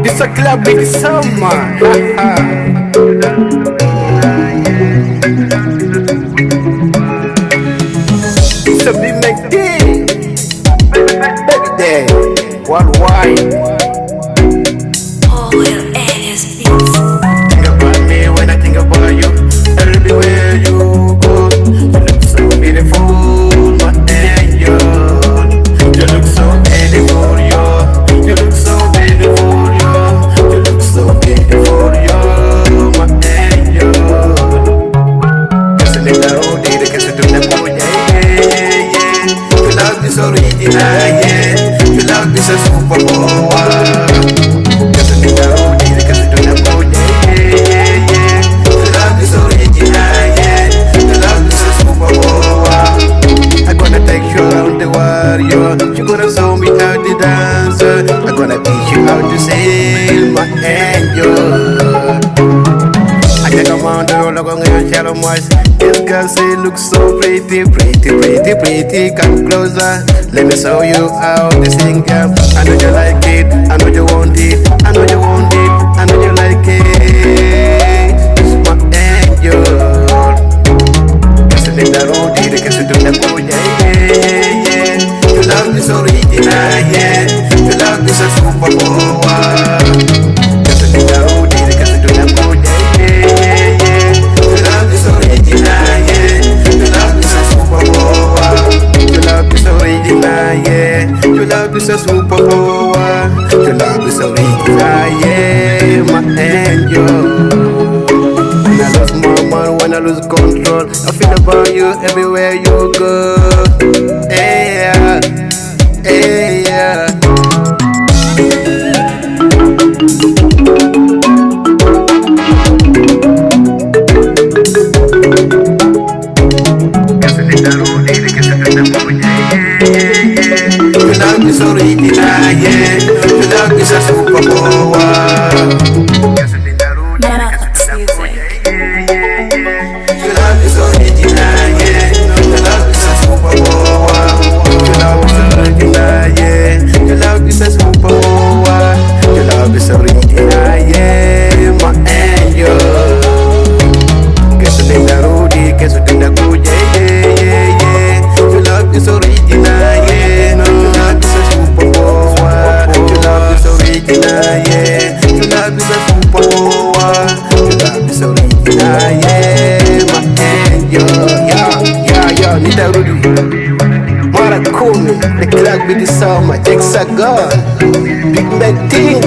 This a club in the summer. It's a big make thing. Baby day, worldwide. Think about me when I think about you. Everywhere you go, you look so beautiful, my angel. You look so beautiful, yo. You look so beautiful, yo. You look so beautiful, yo, my angel. Listen in the road, they can sit on the moon, yeah. You love this original, yeah. You love this a superpower. Listen in the road, they can sit on the moon, yeah. You love this original, yeah. You love this a superpower. I'm gonna take you around the world, yo. You're gonna show me how to dance. I'm gonna teach you how to sail, my angel. I take a mountain, roll along and shallow much. This girl say look so pretty, pretty, pretty, pretty. Come closer, let me show you how to sing, girl. I know you like it, I know you want it, I know you want it, I know you like it. My angel. Listen in the road, they can sit on the moon, yeah. You love this original, yeah. You love this a superpower. Listen in the road, they can sit on the moon, yeah. You love this original, yeah. You love this a superpower. You love this original, yeah. You love this a superpower. You love this original, yeah. My angel. When I lose my mind, when I lose control, I feel about you everywhere you go. Yeah, yeah. You love this original, yeah. You love this a superpower. You love this original, yeah. You love this a superpower. You love this original, yeah. You love this a superpower. You love this original, yeah. My angel. Guess in the road, guess in the good, yeah. You love this original, yeah. You love this a superpower. You love this original, yeah. You love this a superpower. You love this original, yeah. My angel, yeah. Need a Rudy. Maracumi, the club with the summer, Hexagon, big bad thing.